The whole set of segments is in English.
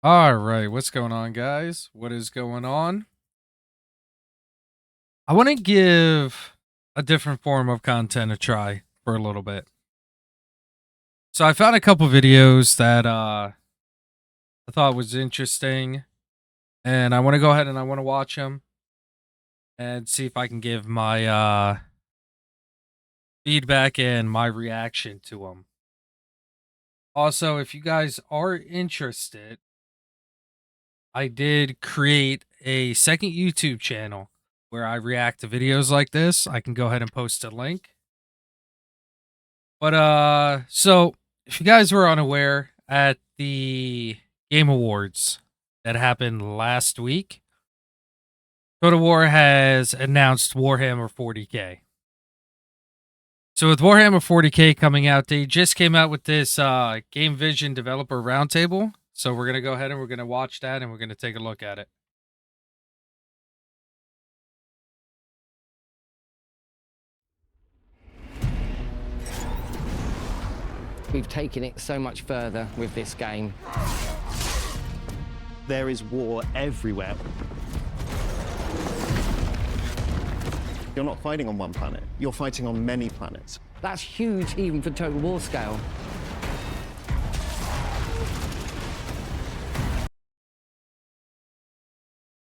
All right, what's going on, guys? What is going on? I want to give a different form of content a try for a little bit. So I found a couple videos that I thought was interesting, and I want to go ahead and I want to watch them and see if I can give my feedback and my reaction to them. Also, if you guys are interested, I did create a second YouTube channel where I react to videos like this. I can go ahead and post a link. But so if you guys were unaware, at the Game Awards that happened last week, Total War has announced Warhammer 40K. So with Warhammer 40K coming out, they just came out with this Game Vision Developer Roundtable. So we're gonna go ahead and we're gonna watch that and we're gonna take a look at it. We've taken it so much further with this game. There is war everywhere. You're not fighting on one planet, you're fighting on many planets. That's huge even for Total War scale.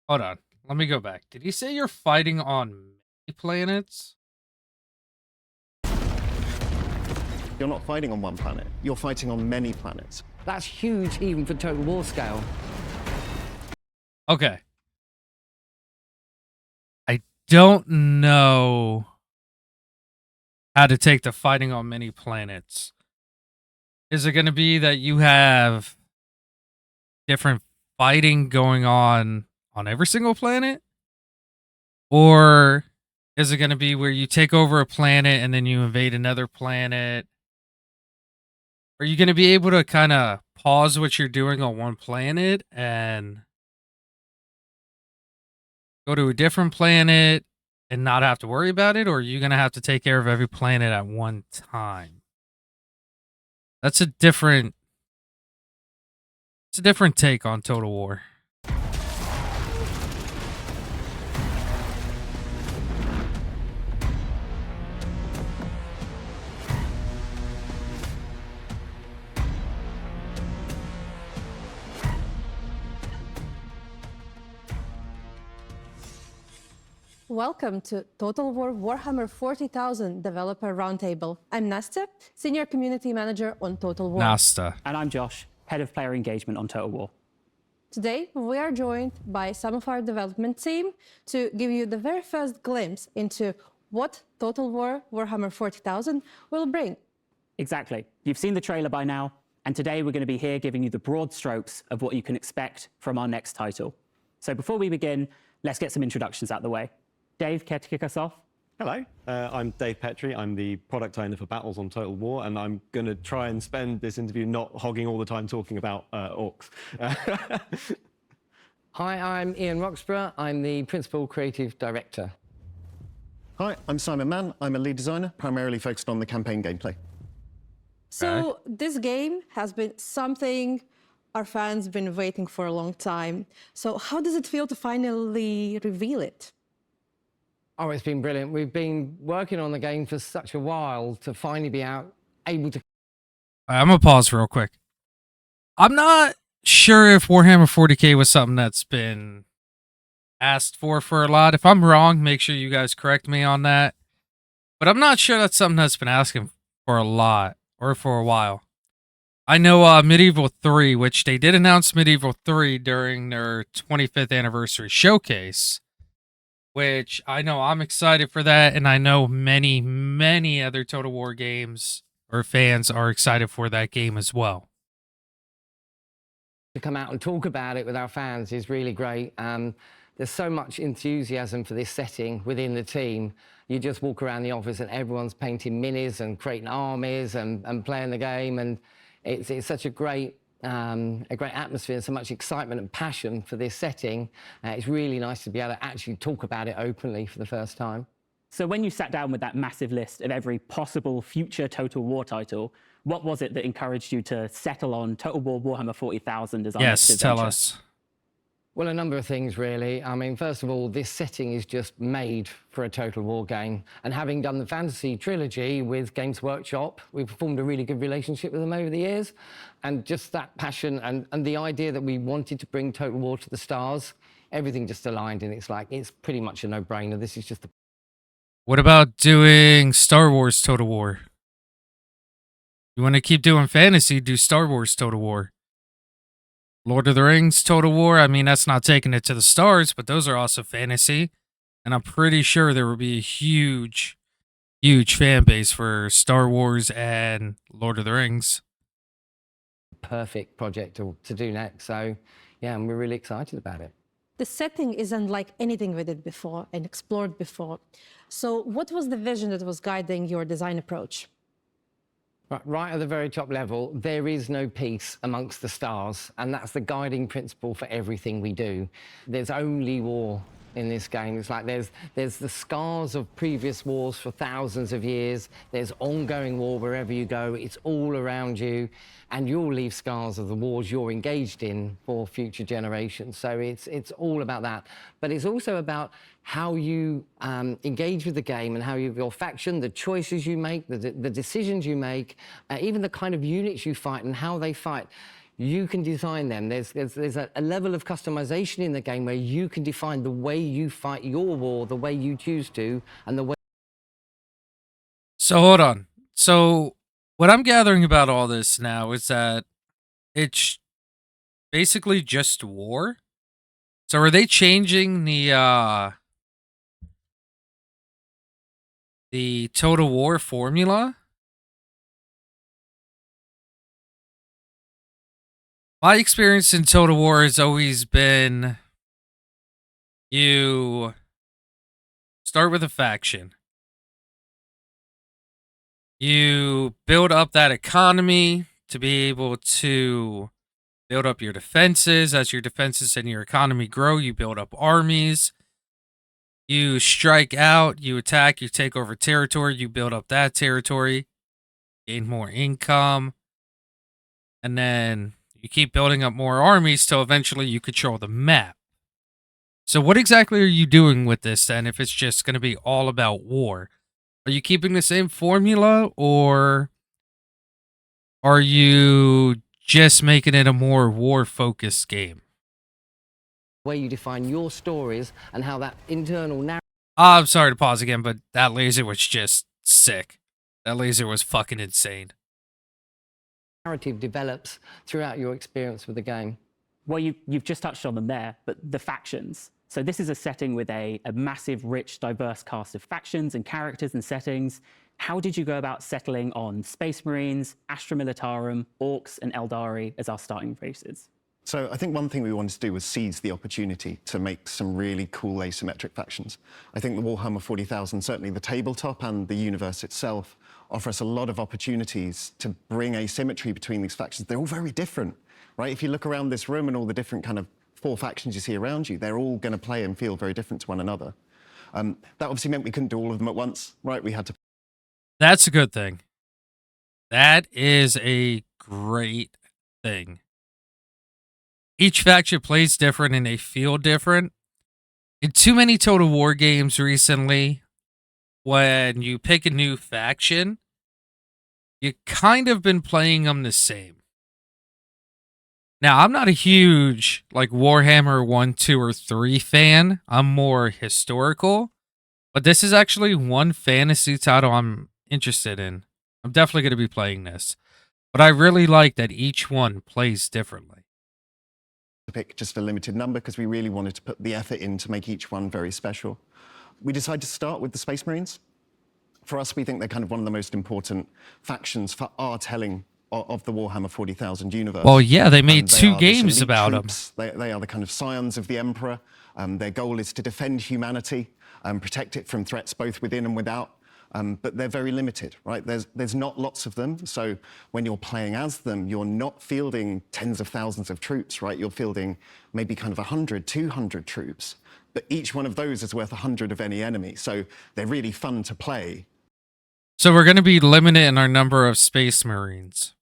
Hold on, let me go back. Did he say you're fighting on many planets? You're not fighting on one planet, you're fighting on many planets. That's huge even for Total War scale. Okay. I don't know how to take the fighting on many planets. Is it going to be that you have different fighting going on every single planet? Or is it going to be where you take over a planet and then you invade another planet? Are you going to be able to kind of pause what you're doing on one planet and go to a different planet and not have to worry about it? Or are you going to have to take care of every planet at one time? That's a different take on Total War. Welcome to Total War Warhammer 40,000 Developer Roundtable. I'm Nastya, Senior Community Manager on Total War. Nasta. And I'm Josh, Head of Player Engagement on Total War. Today, we are joined by some of our development team to give you the very first glimpse into what Total War Warhammer 40,000 will bring. Exactly. You've seen the trailer by now, and today we're going to be here giving you the broad strokes of what you can expect from our next title. So before we begin, let's get some introductions out of the way. Dave, care to kick us off? Hello, I'm Dave Petrie. I'm the product owner for Battles on Total War, and I'm going to try and spend this interview not hogging all the time talking about orcs. Hi, I'm Ian Roxburgh. I'm the Principal Creative Director. Hi, I'm Simon Mann. I'm a lead designer, primarily focused on the campaign gameplay. So this game has been something our fans have been waiting for a long time. So how does it feel to finally reveal it? Oh, it's been brilliant. We've been working on the game for such a while to finally be able to... I'm going to pause real quick. I'm not sure if Warhammer 40K was something that's been asked for a lot. If I'm wrong, make sure you guys correct me on that. But I'm not sure that's something that's been asking for a lot or for a while. I know Medieval 3, which they did announce Medieval 3 during their 25th anniversary showcase, which I know I'm excited for that, and I know many, many other Total War games or fans are excited for that game as well. To come out and talk about it with our fans is really great. There's so much enthusiasm for this setting within the team. You just walk around the office and everyone's painting minis and creating armies and playing the game, and it's such a great atmosphere and so much excitement and passion for this setting. It's really nice to be able to actually talk about it openly for the first time. So when you sat down with that massive list of every possible future Total War title, What was it that encouraged you to settle on Total War Warhammer 40,000 as our next Yes, adventure? tell us. Well, a number of things, really. I mean, first of all, this setting is just made for a Total War game. And having done the fantasy trilogy with Games Workshop, we've formed a really good relationship with them over the years. And just that passion and the idea that we wanted to bring Total War to the stars, everything just aligned. And it's like, it's pretty much a no-brainer. This is just the... What about doing Star Wars Total War? You want to keep doing fantasy, do Star Wars Total War. Lord of the Rings Total War, I mean, that's not taking it to the stars, but those are also fantasy. And I'm pretty sure there will be a huge, huge fan base for Star Wars and Lord of the Rings. perfect project to do next. So, yeah, and we're really excited about it. The setting is unlike anything we did before and explored before. So what was the vision that was guiding your design approach? Right at the very top level, there is no peace amongst the stars, and that's the guiding principle for everything we do. There's only war in this game. It's like there's the scars of previous wars for thousands of years. There's ongoing war wherever you go. It's all around you, and you'll leave scars of the wars you're engaged in for future generations. So it's all about that. But it's also about how you engage with the game and how your faction, the choices you make, the decisions you make, even the kind of units you fight and how they fight. You can design them. There's a level of customization in the game where you can define the way you fight your war, the way you choose to, and the way... So hold on. So what I'm gathering about all this now is that it's basically just war. So are they changing the Total War formula? My experience in Total War has always been you start with a faction. You build up that economy to be able to build up your defenses. As your defenses and your economy grow, you build up armies. You strike out, you attack, you take over territory, you build up that territory, gain more income, and then you keep building up more armies till eventually you control the map. So what exactly are you doing with this then if it's just going to be all about war? Are you keeping the same formula, or are you just making it a more war-focused game? way you define your stories and how that internal narrative... I'm sorry to pause again, but that laser was just sick. That laser was fucking insane. narrative develops throughout your experience with the game. Well, you've just touched on them there, but the factions. So this is a setting with a massive, rich, diverse cast of factions and characters and settings. How did you go about settling on Space Marines, Astra Militarum, Orcs, and Eldari as our starting races? So I think one thing we wanted to do was seize the opportunity to make some really cool asymmetric factions. I think the Warhammer 40,000, certainly the tabletop and the universe itself, offer us a lot of opportunities to bring asymmetry between these factions. They're all very different, right? If you look around this room and all the different kind of 4 factions you see around you, they're all going to play and feel very different to one another. That obviously meant we couldn't do all of them at once, right? We had to... That's a good thing. That is a great thing. Each faction plays different and they feel different. In too many Total War games recently, when you pick a new faction, you kind of been playing them the same. Now, I'm not a huge like Warhammer 1, 2, or 3 fan. I'm more historical. But this is actually one fantasy title I'm interested in. I'm definitely going to be playing this. But I really like that each one plays differently. to pick just a limited number because we really wanted to put the effort in to make each one very special. We decided to start with the Space Marines. For us, we think they're kind of one of the most important factions for our telling of the Warhammer 40,000 universe. Well, yeah, they made They 2 are this games elite about them. troops. They are the kind of scions of the Emperor. Their goal is to defend humanity, protect it from threats both within and without. But they're very limited, right? There's not lots of them. So when you're playing as them, you're not fielding tens of thousands of troops, right? You're fielding maybe kind of 100, 200 troops. But each one of those is worth 100 of any enemy. So they're really fun to play. So we're going to be limited in our number of Space Marines.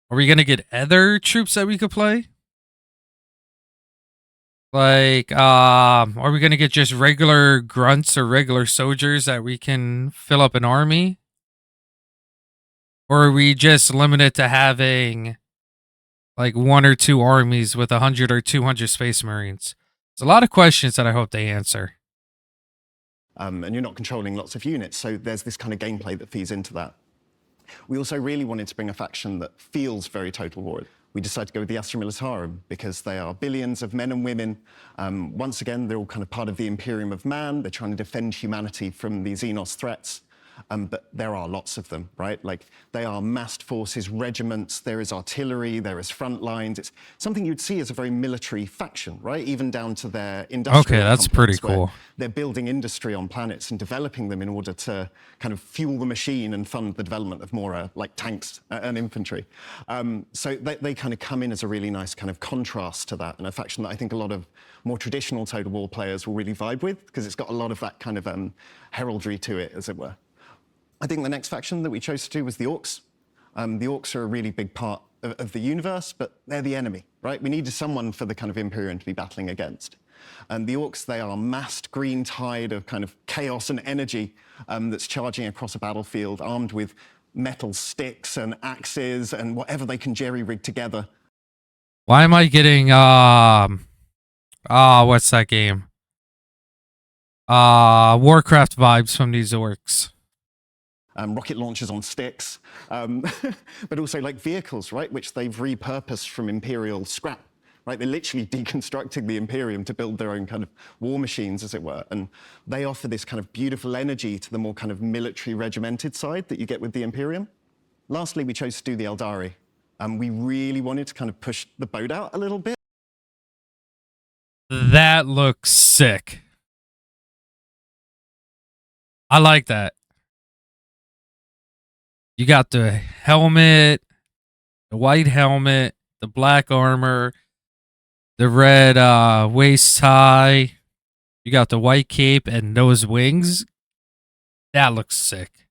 Are we going to get other troops that we could play? Like, are we going to get just regular grunts or regular soldiers that we can fill up an army? Or are we just limited to having like 1 or 2 armies with 100 or 200 Space Marines? There's a lot of questions that I hope they answer. And you're not controlling lots of units, so there's this kind of gameplay that feeds into that. We also really wanted to bring a faction that feels very Total War. We decided to go with the Astra Militarum because they are billions of men and women. Once again, they're all kind of part of the Imperium of Man. They're trying to defend humanity from the Xenos threats. But there are lots of them, right? Like, they are massed forces, regiments, there is artillery, there is front lines. It's something you'd see as a very military faction, right? Even down to their industrial Okay, that's pretty complex, where cool. they're building industry on planets and developing them in order to kind of fuel the machine and fund the development of more like tanks and infantry. So they kind of come in as a really nice kind of contrast to that, and a faction that I think a lot of more traditional Total War players will really vibe with, because it's got a lot of that kind of heraldry to it, as it were. I think the next faction that we chose to do was the Orcs. The Orcs are a really big part of the universe, but they're the enemy, right? We needed someone for the kind of Imperium to be battling against. And the Orcs, they are massed green tide of kind of chaos and energy that's charging across a battlefield, armed with metal sticks and axes and whatever they can jerry-rig together. Why am I getting, what's that game? Warcraft vibes from these Orcs. Rocket launchers on sticks, but also like vehicles, right, which they've repurposed from Imperial scrap, right? They're literally deconstructing the Imperium to build their own kind of war machines, as it were. And they offer this kind of beautiful energy to the more kind of military regimented side that you get with the Imperium. Lastly, we chose to do the Eldari. We really wanted to kind of push the boat out a little bit. That looks sick. I like that. You got the helmet, the white helmet, the black armor, the red waist tie. You got the white cape and those wings. That looks sick.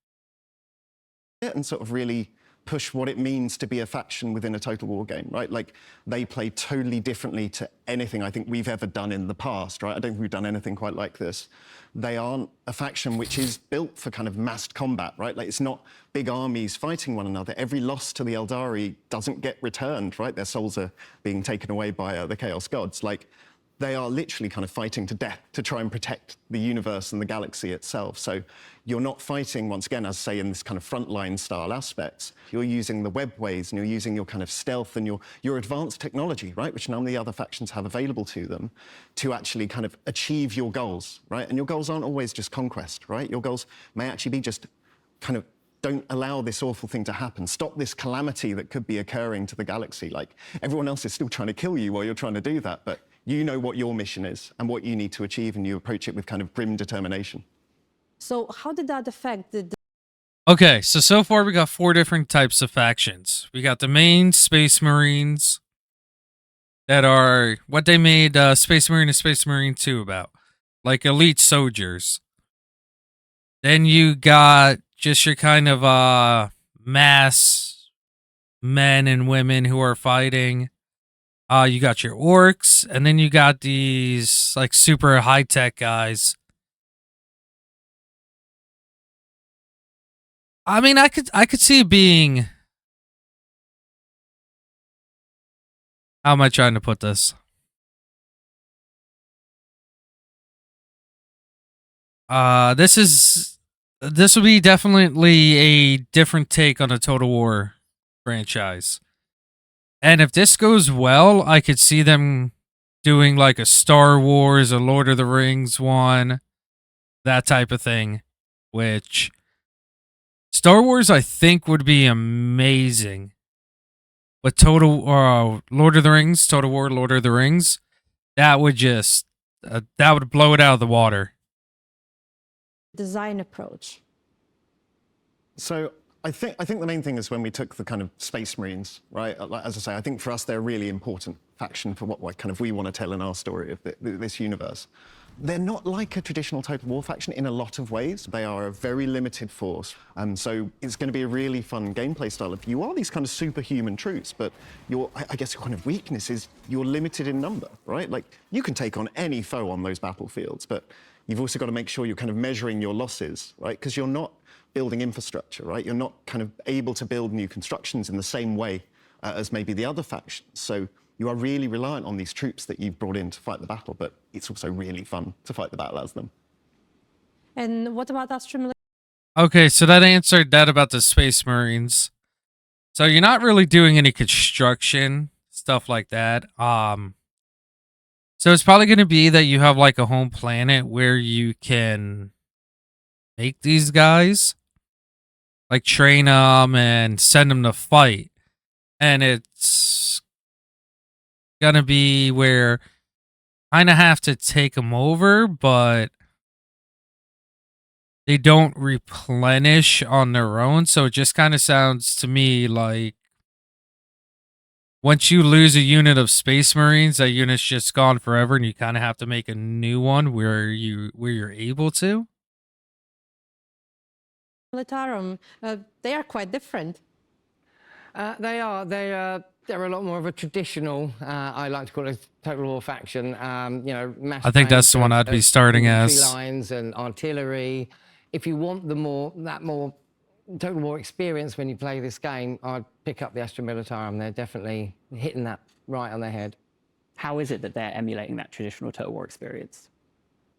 And sort of really push what it means to be a faction within a Total War game, right? Like, they play totally differently to anything I think we've ever done in the past, right? I don't think we've done anything quite like this. They aren't a faction which is built for kind of massed combat, right? Like, it's not big armies fighting one another. Every loss to the Eldari doesn't get returned, right? Their souls are being taken away by the Chaos Gods. Like, they are literally kind of fighting to death to try and protect the universe and the galaxy itself. So you're not fighting, once again, as I say, in this kind of frontline style aspects. You're using the webways and you're using your kind of stealth and your advanced technology, right, which none of the other factions have available to them, to actually kind of achieve your goals, right? And your goals aren't always just conquest, right? Your goals may actually be just kind of, don't allow this awful thing to happen. Stop this calamity that could be occurring to the galaxy. Like, everyone else is still trying to kill you while you're trying to do that, but you know what your mission is and what you need to achieve, and you approach it with kind of grim determination. So how did that affect the Okay, so far we got 4 different types of factions. We got the main Space Marines that are what they made Space Marine and Space Marine 2 about, like elite soldiers. Then you got just your kind of mass men and women who are fighting. You got your Orcs, and then you got these like super high-tech guys. I mean, I could see it being, how am I trying to put this? This would be definitely a different take on the Total War franchise. And if this goes well, I could see them doing like a Star Wars, a Lord of the Rings one, that type of thing. Which Star Wars, I think, would be amazing. But Lord of the Rings, Total War, Lord of the Rings, that would just that would blow it out of the water. design approach? So I think the main thing is when we took the kind of Space Marines, right? Like, as I say, I think for us they're a really important faction for what kind of we want to tell in our story of this universe. They're not like a traditional Total War faction in a lot of ways. They are a very limited force. So it's going to be a really fun gameplay style. If you are these kind of superhuman troops, but I guess your kind of weakness is you're limited in number, right? Like, you can take on any foe on those battlefields, but you've also got to make sure you're kind of measuring your losses, right? Because you're not building infrastructure, right? You're not kind of able to build new constructions in the same way as maybe the other factions. So you are really reliant on these troops that you've brought in to fight the battle, but it's also really fun to fight the battle as them. And what about Astro? Okay, so that answered that about the Space Marines. So you're not really doing any construction, stuff like that. So it's probably going to be that you have like a home planet where you can make these guys, like train them and send them to fight. And it's going to be where kind of have to take them over, but they don't replenish on their own. So it just kind of sounds to me like once you lose a unit of Space Marines, that unit's just gone forever, and you kind of have to make a new one where you're able to. Militarum, they are quite different. They are. They're a lot more of a traditional, I like to call it a Total War faction. You know, mass I think that's the one I'd be starting as. Lines and artillery. If you want that more Total War experience when you play this game, I'd pick up the Astra Militarum. They're definitely hitting that right on their head. How is it that they're emulating that traditional Total War experience?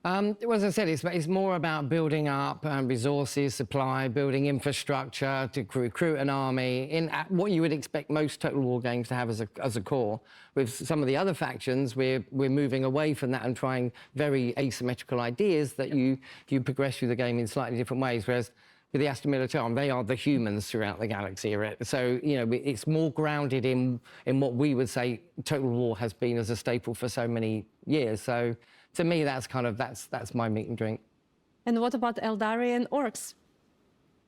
Well, as I said, it's more about building up resources, supply, building infrastructure to recruit an army in what you would expect most Total War games to have as a core. With some of the other factions, we're moving away from that and trying very asymmetrical ideas that you progress through the game in slightly different ways. Whereas with the Astra Militarum, they are the humans throughout the galaxy. So, you know, it's more grounded in what we would say Total War has been as a staple for so many years. So, to me, that's my meat and drink. And what about Eldari and Orcs?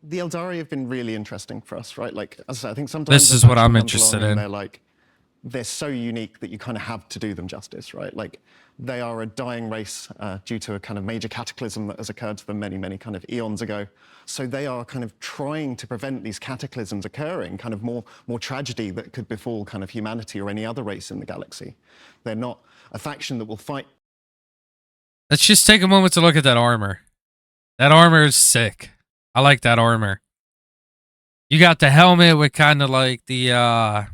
The Eldari have been really interesting for us, right? Like, as I said, I think sometimes This is what I'm interested in. They're so unique that you kind of have to do them justice, right? Like, they are a dying race due to a kind of major cataclysm that has occurred to them many, many kind of eons ago. So they are kind of trying to prevent these cataclysms occurring, kind of more tragedy that could befall kind of humanity or any other race in the galaxy. They're not a faction that will fight. Let's just take a moment to look at that armor. That armor is sick. I like that armor. You got the helmet with kind of like the,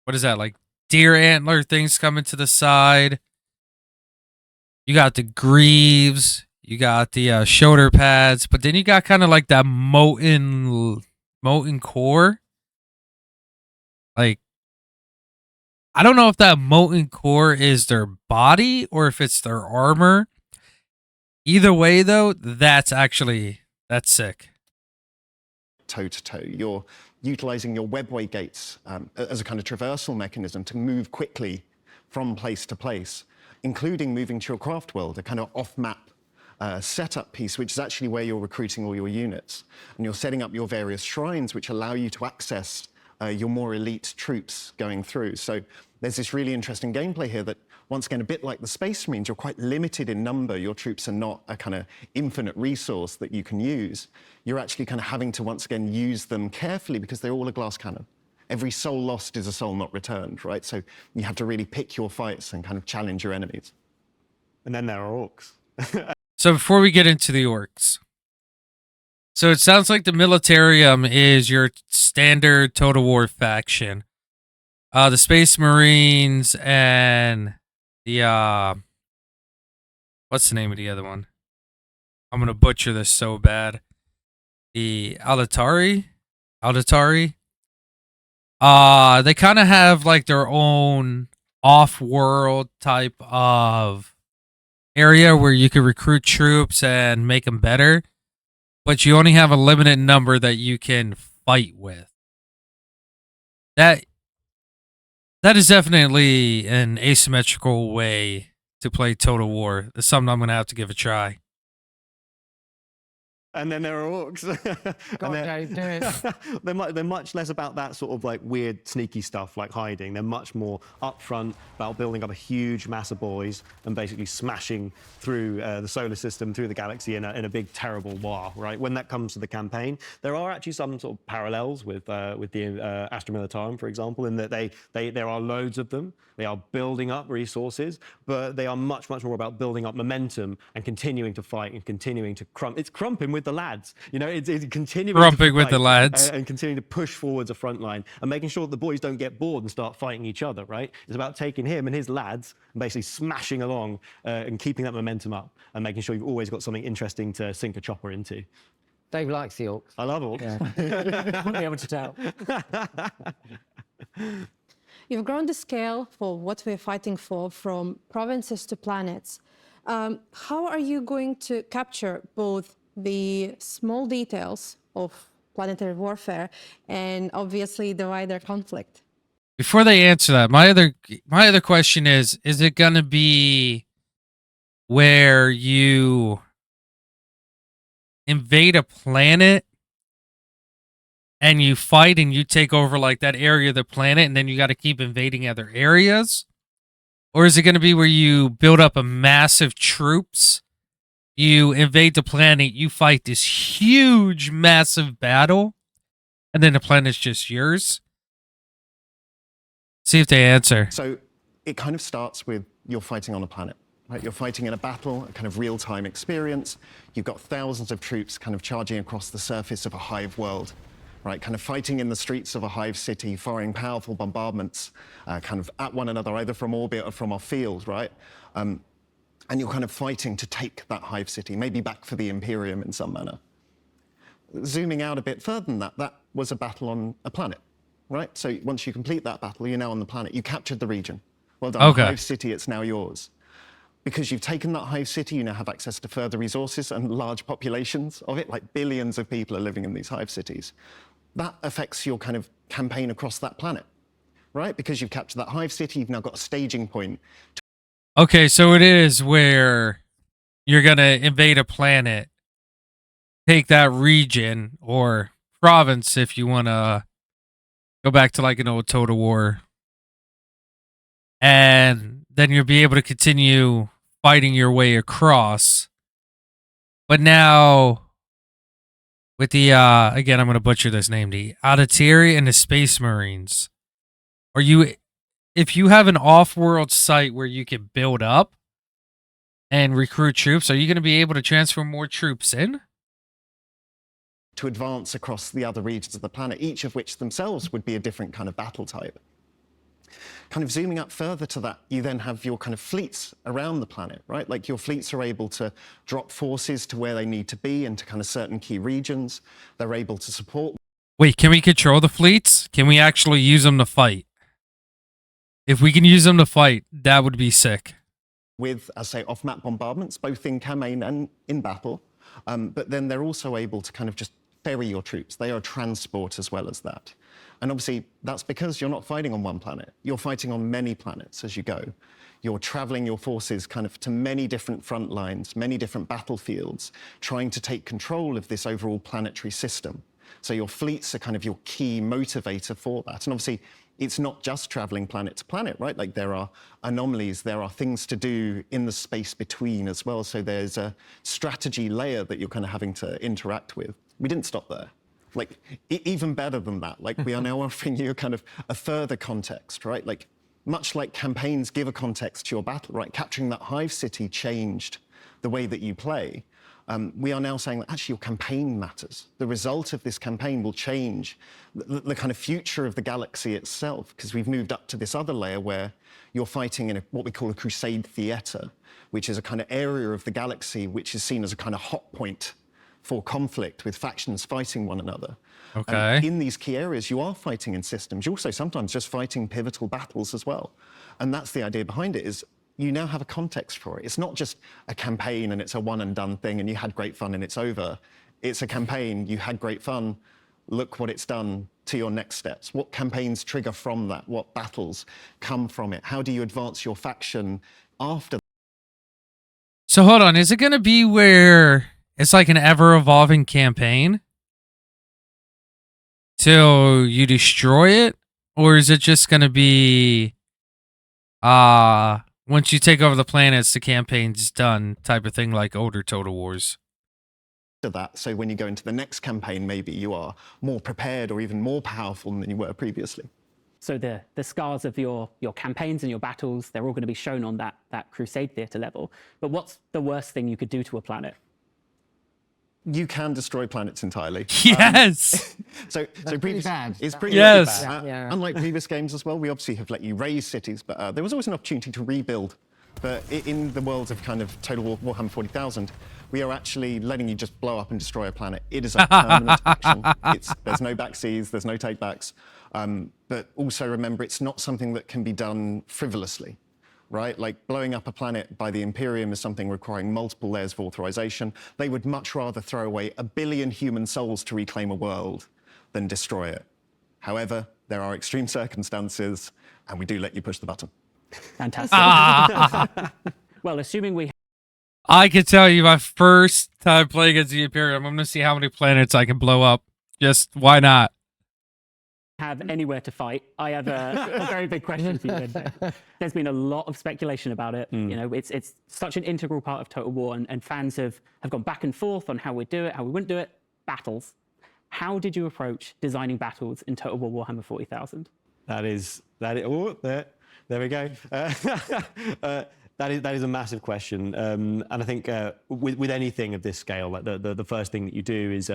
what is that? Like deer antler things coming to the side. You got the greaves. You got the shoulder pads. But then you got kind of like that molten core. Like, I don't know if that molten core is their body or if it's their armor. Either way, though, that's sick. Toe to toe. You're utilizing your webway gates as a kind of traversal mechanism to move quickly from place to place, including moving to your craft world, a kind of off-map setup piece, which is actually where you're recruiting all your units. And you're setting up your various shrines, which allow you to access your more elite troops going through. So there's this really interesting gameplay here that, once again, a bit like the Space Marines, you're quite limited in number. Your troops are not a kind of infinite resource that you can use. You're actually kind of having to, once again, use them carefully because they're all a glass cannon. Every soul lost is a soul not returned, right? So you have to really pick your fights and kind of challenge your enemies. And then there are orcs. So before we get into the orcs, so it sounds like the Militarium is your standard Total War faction. The Space Marines and the what's the name of the other one? I'm gonna butcher this so bad. The Auditari. They kind of have like their own off-world type of area where you can recruit troops and make them better. But you only have a limited number that you can fight with. That is definitely an asymmetrical way to play Total War. It's something I'm going to have to give a try. And then there are orcs. Go on, Dave, do it. They're much less about that sort of like weird, sneaky stuff like hiding. They're much more upfront about building up a huge mass of boys and basically smashing through the solar system, through the galaxy in a big, terrible war, right? When that comes to the campaign, there are actually some sort of parallels with the Astra Militarum, for example, in that there are loads of them. They are building up resources, but they are much, much more about building up momentum and continuing to fight and continuing to It's crumping with the lads, you know, it's continuing Crumping to with the fight lads. and continuing to push forwards a front line and making sure that the boys don't get bored and start fighting each other, right? It's about taking him and his lads and basically smashing along and keeping that momentum up and making sure you've always got something interesting to sink a chopper into. Dave likes the orcs. I love orcs. Yeah. Wouldn't be able to tell. You've grown the scale for what we're fighting for from provinces to planets. How are you going to capture both the small details of planetary warfare and obviously the wider conflict? Before they answer that, my other question is it going to be where you invade a planet and you fight and you take over like that area of the planet and then you got to keep invading other areas? Or is it going to be where you build up a massive troops, you invade the planet, you fight this huge, massive battle, and then the planet's just yours? See if they answer. So it kind of starts with you're fighting on a planet, right? You're fighting in a battle, a kind of real-time experience. You've got thousands of troops kind of charging across the surface of a hive world, right? Kind of fighting in the streets of a hive city, firing powerful bombardments kind of at one another, either from orbit or from our field, right? And you're kind of fighting to take that hive city, maybe back for the Imperium in some manner. Zooming out a bit further than that, that was a battle on a planet, right? So once you complete that battle, you're now on the planet. You captured the region. Well done. Okay. Hive city, it's now yours. Because you've taken that hive city, you now have access to further resources and large populations of it, like billions of people are living in these hive cities. That affects your kind of campaign across that planet, right? Because you've captured that hive city, you've now got a staging point. Okay, so it is where you're going to invade a planet, take that region or province if you want to go back to like an old Total War, and then you'll be able to continue fighting your way across. But now with the again, I'm going to butcher this name, the Auditary and the Space Marines, are you, if you have an off-world site where you can build up and recruit troops, are you going to be able to transfer more troops in? To advance across the other regions of the planet, each of which themselves would be a different kind of battle type. Kind of zooming up further to that, you then have your kind of fleets around the planet, right? Like your fleets are able to drop forces to where they need to be into kind of certain key regions. They're able to support. Wait, can we control the fleets? Can we actually use them to fight? If we can use them to fight, that would be sick. With, as I say, off-map bombardments, both in campaign and in battle. But then they're also able to kind of just ferry your troops. They are transport as well as that. And obviously, that's because you're not fighting on one planet. You're fighting on many planets as you go. You're traveling your forces kind of to many different front lines, many different battlefields, trying to take control of this overall planetary system. So your fleets are kind of your key motivator for that. And obviously, it's not just traveling planet to planet, right? Like there are anomalies, there are things to do in the space between as well. So there's a strategy layer that you're kind of having to interact with. We didn't stop there. Like even better than that, like we are now offering you kind of a further context, right? Like much like campaigns give a context to your battle, right? Capturing that hive city changed the way that you play. We are now saying that actually your campaign matters. The result of this campaign will change the kind of future of the galaxy itself, because we've moved up to this other layer where you're fighting in what we call a crusade theater, which is a kind of area of the galaxy which is seen as a kind of hot point for conflict with factions fighting one another. Okay. And in these key areas, you are fighting in systems. You're also sometimes just fighting pivotal battles as well. And that's the idea behind it, is you now have a context for it. It's not just a campaign and it's a one and done thing and you had great fun and it's over. It's a campaign, you had great fun, look what it's done to your next steps. What campaigns trigger from that? What battles come from it? How do you advance your faction after? So hold on, is it going to be where it's like an ever-evolving campaign till you destroy it? Or is it just going to be, once you take over the planets, the campaign's done type of thing like older Total Wars? To that, so when you go into the next campaign, maybe you are more prepared or even more powerful than you were previously. So the scars of your campaigns and your battles, they're all going to be shown on that Crusade theatre level. But what's the worst thing you could do to a planet? You can destroy planets entirely. Yes. So previous, bad. it's pretty Yes. bad. Yeah. Unlike previous games as well, we obviously have let you raise cities, but there was always an opportunity to rebuild. But in the world of kind of Total War Warhammer 40,000, we are actually letting you just blow up and destroy a planet. It is a permanent action. There's no backseas, there's no takebacks. But also remember, it's not something that can be done frivolously, right? Like blowing up a planet by the Imperium is something requiring multiple layers of authorization. They would much rather throw away 1 billion human souls to reclaim a world than destroy it. However, there are extreme circumstances, and we do let you push the button. Fantastic. Well, assuming we I can tell you my first time playing against the Imperium, I'm going to see how many planets I can blow up. Just, why not? have anywhere to fight, I have a very big question for you. There's been a lot of speculation about it. You know, it's such an integral part of Total War, and fans have gone back and forth on how we'd do it, how we wouldn't do it. Battles. How did you approach designing battles in Total War Warhammer 40,000? Oh, there we go. That is a massive question, and I think with anything of this scale, like the first thing that you do is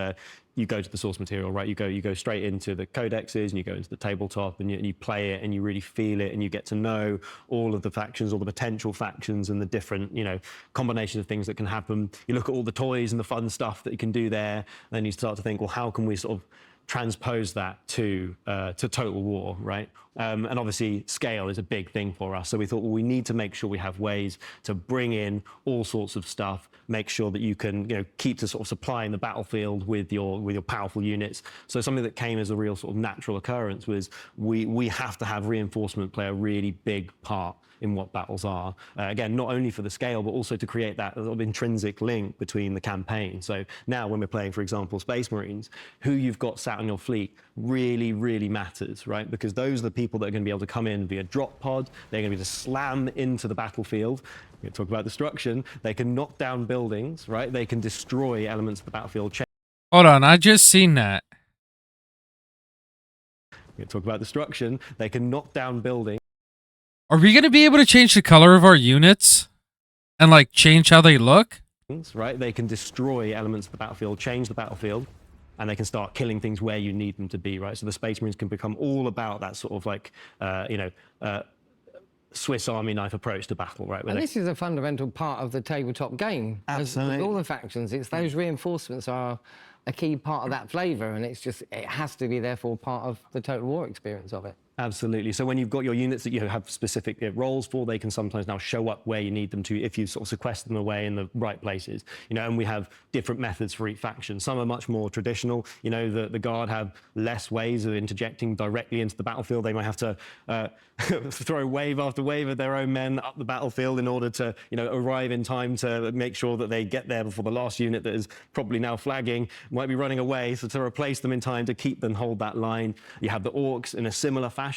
you go to the source material, right? You go straight into the codexes, and you go into the tabletop, and you play it, and you really feel it, and you get to know all of the factions, all the potential factions, and the different combinations of things that can happen. You look at all the toys and the fun stuff that you can do there, and then you start to think, well, how can we sort of transpose that to Total War, right? And obviously scale is a big thing for us. So we thought, well, we need to make sure we have ways to bring in all sorts of stuff, make sure that you can keep to sort of supplying the battlefield with your powerful units. So something that came as a real sort of natural occurrence was we have to have reinforcement play a really big part in what battles are. Again, not only for the scale, but also to create that sort of intrinsic link between the campaign. So now when we're playing, for example, Space Marines, who you've got sat on your fleet really, really matters, right? Because those are the people that are going to be able to come in via drop pod. They're going to be able to slam into the battlefield. We're going to talk about destruction. They can knock down buildings, right? They can destroy elements of the battlefield. Hold on, I just seen that. We're going to talk about destruction. They can knock down buildings. Are we going to be able to change the color of our units and like change how they look? Right? They can destroy elements of the battlefield, change the battlefield, and they can start killing things where you need them to be, right? So the Space Marines can become all about that sort of like, Swiss Army knife approach to battle, right? And this is a fundamental part of the tabletop game. Absolutely. All the factions, it's those reinforcements are a key part of that flavour, and it has to be therefore part of the Total War experience of it. Absolutely. So when you've got your units that you have specific roles for, they can sometimes now show up where you need them to if you sort of sequester them away in the right places. And we have different methods for each faction. Some are much more traditional. The Guard have less ways of interjecting directly into the battlefield. They might have to throw wave after wave of their own men up the battlefield in order to arrive in time to make sure that they get there before the last unit that is probably now flagging might be running away. So to replace them in time to keep them hold that line. You have the Orcs in a similar fashion.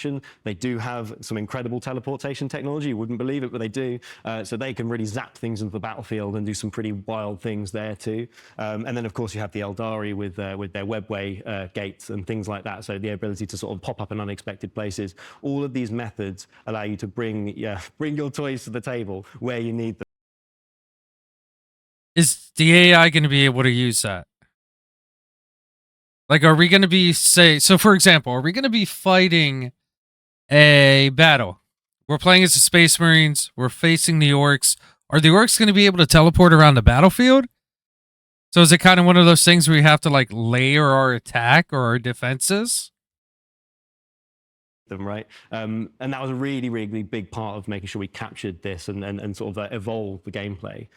They do have some incredible teleportation technology. You wouldn't believe it, but they do. So they can really zap things into the battlefield and do some pretty wild things there too. And then, of course, you have the Eldari with their webway gates and things like that. So the ability to sort of pop up in unexpected places. All of these methods allow you to bring your toys to the table where you need them. Is the AI going to be able to use that? Like, are we going to be, so for example, are we going to be fighting a battle? We're playing as the Space Marines. We're facing the Orcs. Are the Orcs going to be able to teleport around the battlefield? So is it kind of one of those things where we have to like layer our attack or our defenses? Them, right? And that was a really, really big part of making sure we captured this and sort of evolved the gameplay.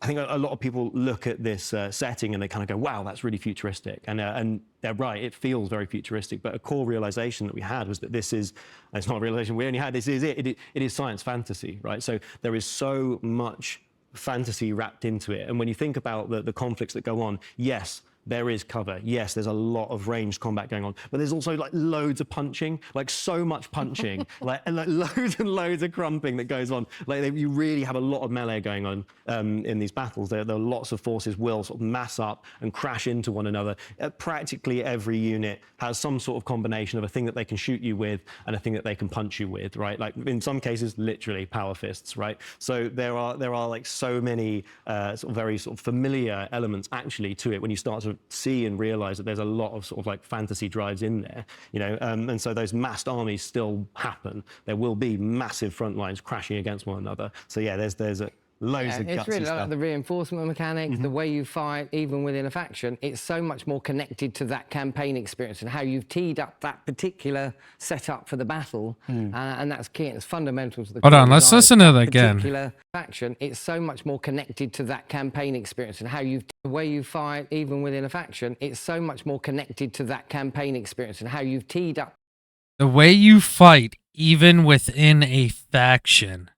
I think a lot of people look at this setting and they kind of go, wow, that's really futuristic. And they're right, it feels very futuristic. But a core realization that we had was that it's not a realization we only had, this is it. It is science fantasy, right? So there is so much fantasy wrapped into it. And when you think about the conflicts that go on, yes, there is cover. Yes, there's a lot of ranged combat going on, but there's also like loads of punching, like so much punching, and loads and loads of crumping that goes on. Like you really have a lot of melee going on in these battles. There are lots of forces will sort of mass up and crash into one another. Practically every unit has some sort of combination of a thing that they can shoot you with and a thing that they can punch you with, right? Like in some cases, literally power fists, right? So there are like so many sort of very sort of familiar elements actually to it when you start to see and realize that there's a lot of sort of like fantasy drives in there, you know, and so those massed armies still happen. There will be massive front lines crashing against one another. So yeah, there's loads of gutsy it's really stuff. like the reinforcement mechanics, the way you fight, even within a faction. It's so much more connected to that campaign experience and how you've teed up that particular setup for the battle, and that's key. And it's fundamental to the. Hold on, let's listen to that again. Particular faction. It's so much more connected to that campaign experience and how the way you fight, even within a faction. It's so much more connected to that campaign experience and how you've teed up. The way you fight, even within a faction.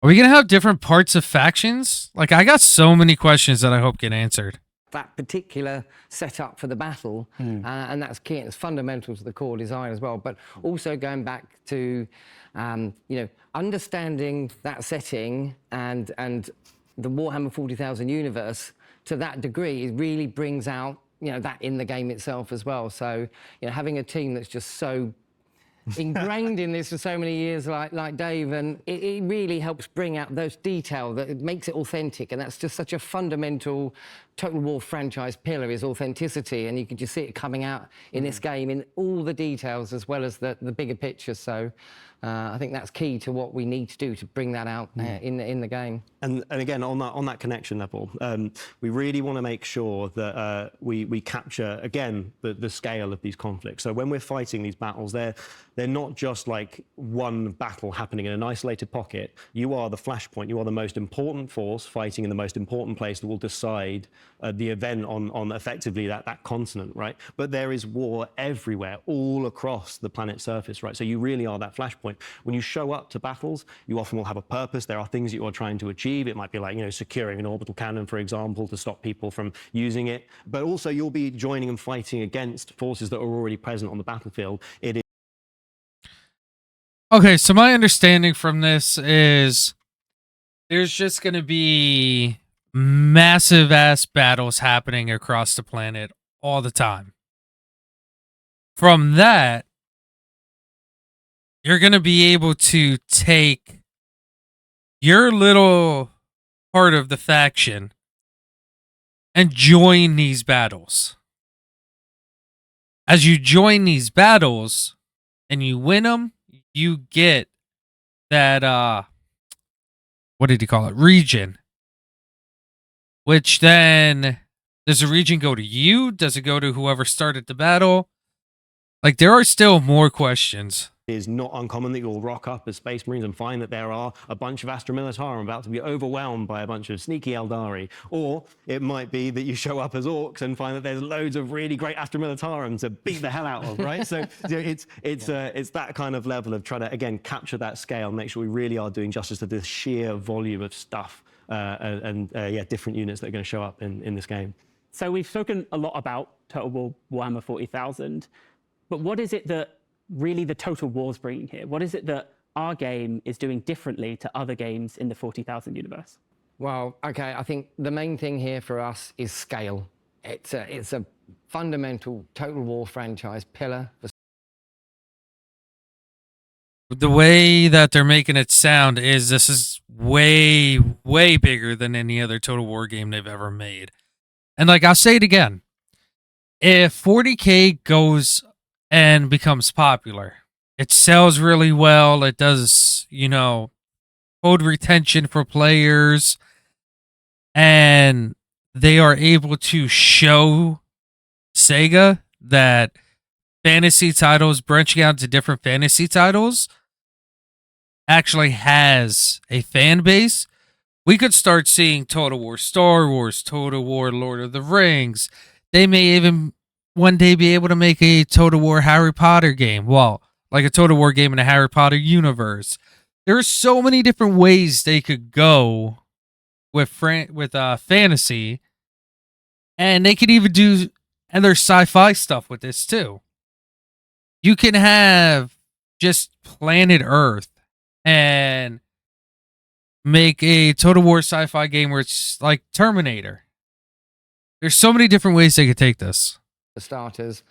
Are we going to have different parts of factions? Like, I got so many questions that I hope get answered. That particular setup for the battle, and that's key. And it's fundamental to the core design as well. But also going back to, you know, understanding that setting and the Warhammer 40,000 universe to that degree, it really brings out, you know, that in the game itself as well. So, you know, having a team that's just so ingrained in this for so many years, like Dave, and it really helps bring out those detail that it makes it authentic, and that's just such a fundamental Total War franchise pillar is authenticity, and you can just see it coming out in this game in all the details as well as the bigger picture. So I think that's key to what we need to do to bring that out in the game. And again, on that connection level, we really want to make sure that we capture again the scale of these conflicts. So when we're fighting these battles, they're not just like one battle happening in an isolated pocket. You are the flashpoint. You are the most important force fighting in the most important place that will decide the event on effectively that continent, right? But there is war everywhere, all across the planet's surface, right? So you really are that flashpoint. When you show up to battles, you often will have a purpose. There are things that you are trying to achieve. It might be like, you know, securing an orbital cannon, for example, to stop people from using it. But also you'll be joining and fighting against forces that are already present on the battlefield. It is. Okay, so my understanding from this is there's just going to be massive ass battles happening across the planet all the time. From that, you're going to be able to take your little part of the faction and join these battles. As you join these battles and you win them, you get that, what did he call it? Region. Which then, does the region go to you? Does it go to whoever started the battle? Like, there are still more questions. It is not uncommon that you'll rock up as Space Marines and find that there are a bunch of Astra Militarum about to be overwhelmed by a bunch of sneaky Eldari. Or it might be that you show up as Orcs and find that there's loads of really great Astra Militarum to beat the hell out of, right? So it's that kind of level of trying to, again, capture that scale, make sure we really are doing justice to this sheer volume of stuff and different units that are going to show up in this game. So we've spoken a lot about Total War Warhammer 40,000, but what is it that really the Total War's bringing here? What is it that our game is doing differently to other games in the 40,000 universe? Well, okay, I think the main thing here for us is scale. It's a fundamental Total War franchise pillar. The way that they're making it sound is this is way, way bigger than any other Total War game they've ever made. And like, I'll say it again. If 40K goes and becomes popular, it sells really well. It does, you know, code retention for players. And they are able to show Sega that fantasy titles, branching out to different fantasy titles, actually has a fan base. We could start seeing Total War Star Wars, Total War Lord of the Rings. They may even one day be able to make a Total War Harry Potter game. Well, like a Total War game in a Harry Potter universe. There's so many different ways they could go with fantasy, and they could even do other sci-fi stuff with this too. You can have just planet Earth and make a Total War sci-fi game where it's like Terminator. There's so many different ways they could take this. For starters,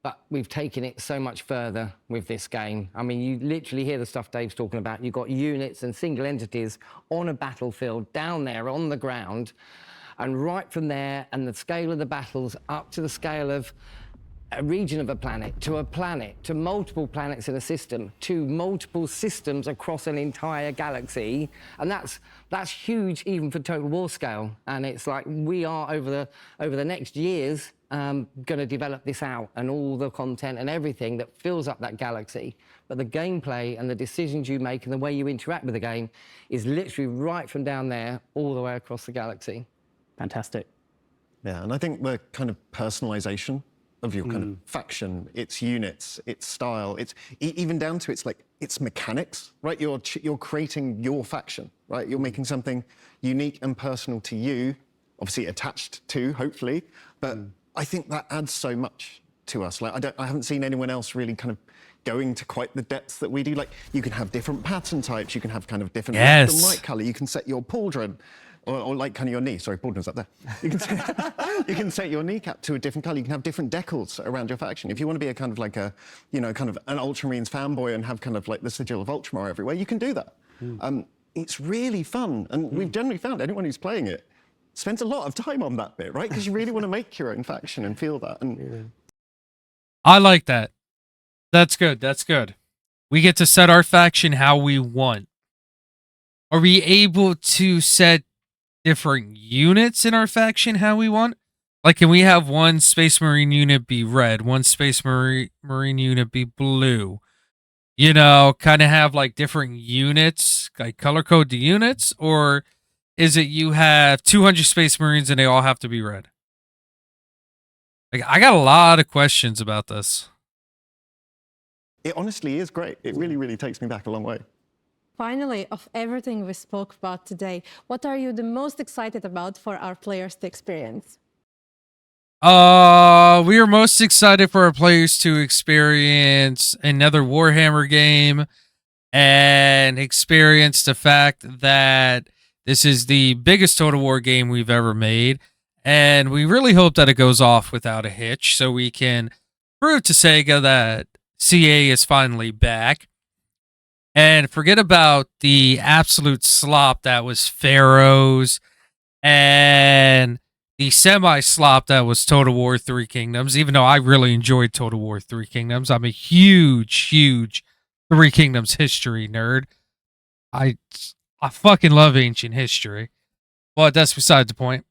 but we've taken it so much further with this game. I mean, you literally hear the stuff Dave's talking about. You've got units and single entities on a battlefield down there on the ground, and right from there, and the scale of the battles up to the scale of a region of a planet, to multiple planets in a system, to multiple systems across an entire galaxy. And that's huge even for Total War scale. And it's like we are over the next years going to develop this out, and all the content and everything that fills up that galaxy. But the gameplay and the decisions you make and the way you interact with the game is literally right from down there all the way across the galaxy. Fantastic. Yeah, and I think the kind of personalization of your kind of faction, its units, its style, it's even down to its mechanics, right? You're creating your faction, right? You're making something unique and personal to you, obviously attached to, hopefully, but I think that adds so much to us. Like, I haven't seen anyone else really kind of going to quite the depths that we do. Like, you can have different pattern types, you can have kind of different left and right color, you can set your pauldron, or like kind of your knee. Sorry, pauldron's up there. You can set your kneecap to a different color. You can have different decals around your faction. If you want to be a kind of like a, you know, kind of an Ultramarines fanboy and have kind of like the sigil of Ultramar everywhere, you can do that. It's really fun, and we've generally found anyone who's playing it spends a lot of time on that bit, right? Because you really want to make your own faction and feel that. And I like that. That's good. That's good. We get to set our faction how we want. Are we able to set different units in our faction how we want? Like, can we have one Space Marine unit be red, one Space Marine unit be blue? You know, kind of have like different units, like color code the units? Or is it you have 200 Space Marines and they all have to be red? Like, I got a lot of questions about this. it honestly is great. It really, really takes me back a long way. Finally, of everything we spoke about today, what are you the most excited about for our players to experience? We are most excited for our players to experience another Warhammer game and experience the fact that this is the biggest Total War game we've ever made. And we really hope that it goes off without a hitch so we can prove to Sega that CA is finally back. And forget about the absolute slop that was Pharaohs and the semi-slop that was Total War Three Kingdoms, even though I really enjoyed Total War Three Kingdoms. I'm a huge Three Kingdoms history nerd. I fucking love ancient history. But that's beside the point.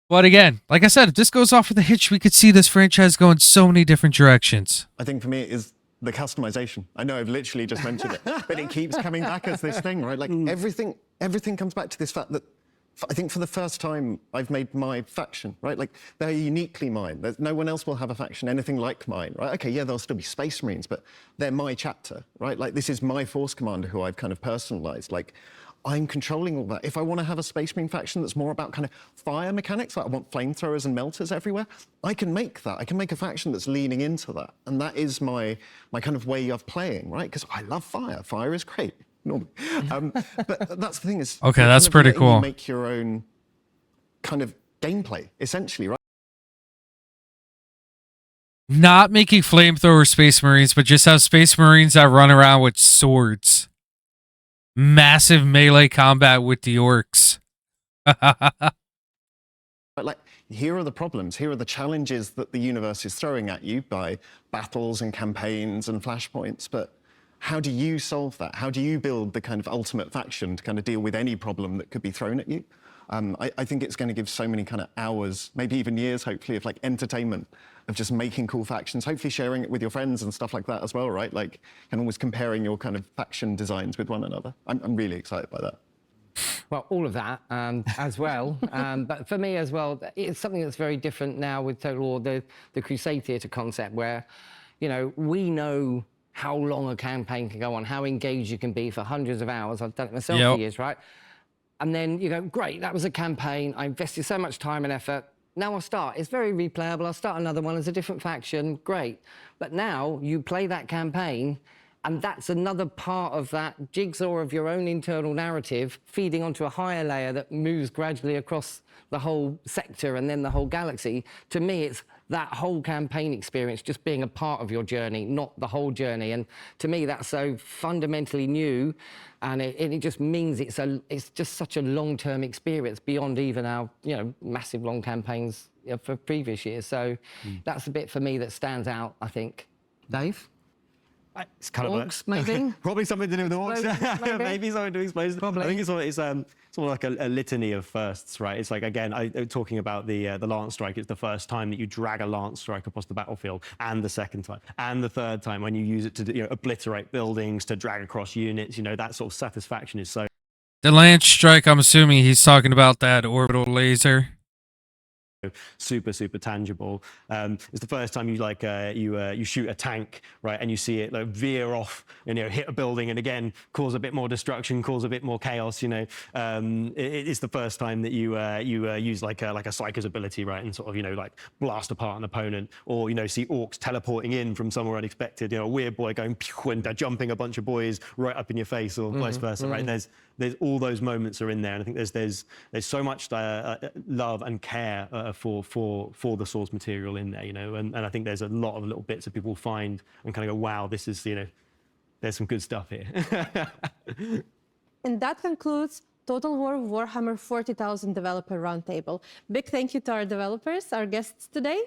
But again, like I said, if this goes off with a hitch, we could see this franchise go in so many different directions. I think for me it is the customization. I know I've literally just mentioned it, but it keeps coming back as this thing, right? Like everything comes back to this fact that I think for the first time I've made my faction, right? Like they're uniquely mine. No one else will have a faction anything like mine, right? Okay, yeah, there'll still be Space Marines, but they're my chapter, right? Like this is my Force Commander who I've kind of personalized. Like I'm controlling all that. If I want to have a Space Marine faction that's more about kind of fire mechanics, like I want flamethrowers and melters everywhere, I can make that. I can make a faction that's leaning into that. And that is my kind of way of playing, right? Because I love fire. Fire is great, normally. But that's the thing is... Okay, that's pretty cool. You make your own kind of gameplay, essentially, right? Not making flamethrower Space Marines, but just have Space Marines that run around with swords. Massive melee combat with the orcs. But like, here are the problems. Here are the challenges that the universe is throwing at you by battles and campaigns and flashpoints. But how do you solve that? How do you build the kind of ultimate faction to kind of deal with any problem that could be thrown at you? I think it's going to give so many kind of hours, maybe even years, hopefully, of like entertainment, of just making cool factions, hopefully sharing it with your friends and stuff like that as well, right? Like, and always comparing your kind of faction designs with one another. I'm really excited by that. Well, all of that as well. But for me as well, it's something that's very different now with Total War, the Crusade Theatre concept, where, you know, we know how long a campaign can go on, how engaged you can be for hundreds of hours. I've done it myself Yep. for years, right? And then you go, great, that was a campaign. I invested so much time and effort. Now I'll start. It's very replayable. I'll start another one as a different faction. Great. But now you play that campaign, and that's another part of that jigsaw of your own internal narrative feeding onto a higher layer that moves gradually across the whole sector and then the whole galaxy. To me, it's that whole campaign experience just being a part of your journey, not the whole journey. And to me, that's so fundamentally new, and it just means it's just such a long-term experience beyond even our massive long campaigns for previous years. So that's the bit for me that stands out, I think. Dave? It's kind Orcs, of maybe? probably something to do with the orcs. Maybe. Maybe something to explain. Probably. I think it's sort of like a litany of firsts, right? It's like, again, talking about the lance strike. It's the first time that you drag a lance strike across the battlefield, and the second time, and the third time when you use it to obliterate buildings, to drag across units. That sort of satisfaction is so. The lance strike, I'm assuming he's talking about that orbital laser. Super tangible. It's the first time you shoot a tank, right, and you see it veer off and hit a building, and again cause a bit more destruction, cause a bit more chaos. It's the first time that you use like a psyker's ability, right, and sort of blast apart an opponent, or see orcs teleporting in from somewhere unexpected. A weird boy going pew and jumping a bunch of boys right up in your face, or vice versa, right? There's all those moments are in there, and I think there's so much love and care for the source material in there, and I think there's a lot of little bits that people find and kind of go, wow, this is there's some good stuff here. And that concludes Total War Warhammer 40,000 Developer Roundtable. Big thank you to our developers, our guests today.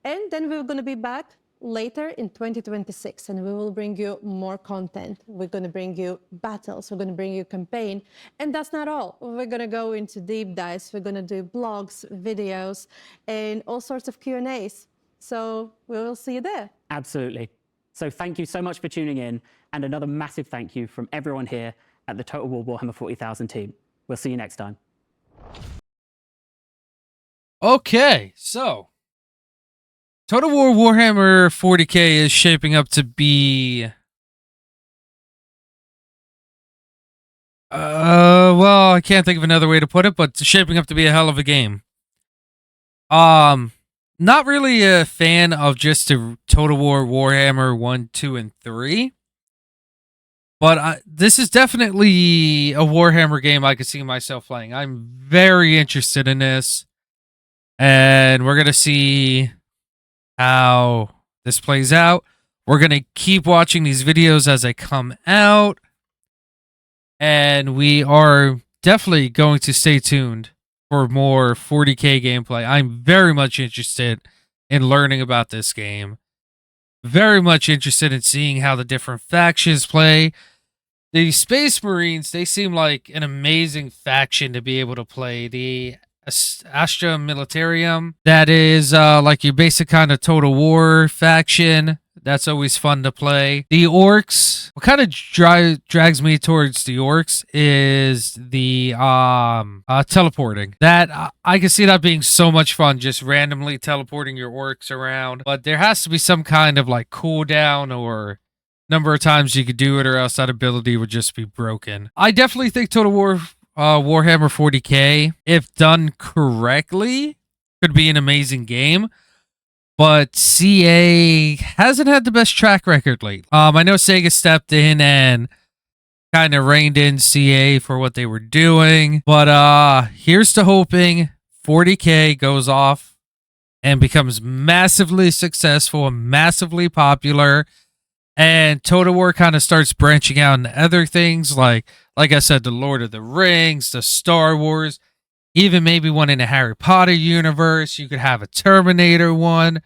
And then we're going to be back later in 2026, and we will bring you more content. We're going to bring you battles, we're going to bring you campaign, and that's not all. We're going to go into deep dives, we're going to do blogs, videos, and all sorts of Q&As. So we will see you there. Absolutely. So thank you so much for tuning in, and another massive thank you from everyone here at the Total War Warhammer 40,000 team. We'll see you next time. Okay, so Total War Warhammer 40K is shaping up to be well, I can't think of another way to put it, but it's shaping up to be a hell of a game. Not really a fan of just the Total War Warhammer 1, 2, and 3. But this is definitely a Warhammer game I could see myself playing. I'm very interested in this. And we're going to see how this plays out. We're going to keep watching these videos as they come out. And we are definitely going to stay tuned for more 40K gameplay. I'm very much interested in learning about this game. Very much interested in seeing how the different factions play. The Space Marines, they seem like an amazing faction to be able to play. The Astra Militarium, that is like your basic kind of Total War faction. That's always fun to play. The Orcs, what kind of drags me towards the Orcs is the teleporting. That I can see that being so much fun, just randomly teleporting your Orcs around. But there has to be some kind of like cooldown or number of times you could do it, or else that ability would just be broken. I definitely think Total War Warhammer 40K, if done correctly, could be an amazing game. But CA hasn't had the best track record lately. I know Sega stepped in and kind of reined in CA for what they were doing. But here's to hoping 40K goes off and becomes massively successful and massively popular. And Total War kind of starts branching out into other things like I said, the Lord of the Rings, the Star Wars, even maybe one in the Harry Potter universe. You could have a Terminator one.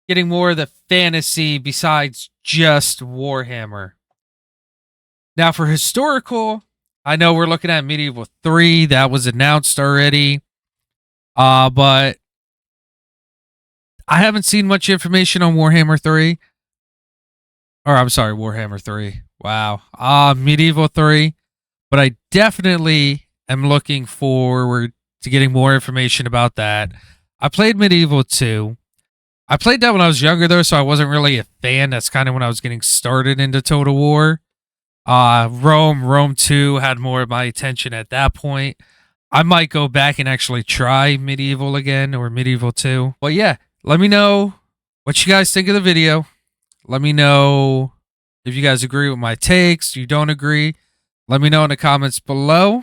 Getting more of the fantasy besides just Warhammer. Now for historical, I know we're looking at Medieval 3. That was announced already. But I haven't seen much information on Warhammer 3. Or I'm sorry, Warhammer 3. Wow. Medieval 3. But I definitely am looking forward to getting more information about that. I played Medieval 2. I played that when I was younger though, so I wasn't really a fan. That's kind of when I was getting started into Total War. Rome 2 had more of my attention at that point. I might go back and actually try Medieval again or Medieval 2. But yeah, let me know what you guys think of the video. Let me know if you guys agree with my takes, you don't agree. Let me know in the comments below.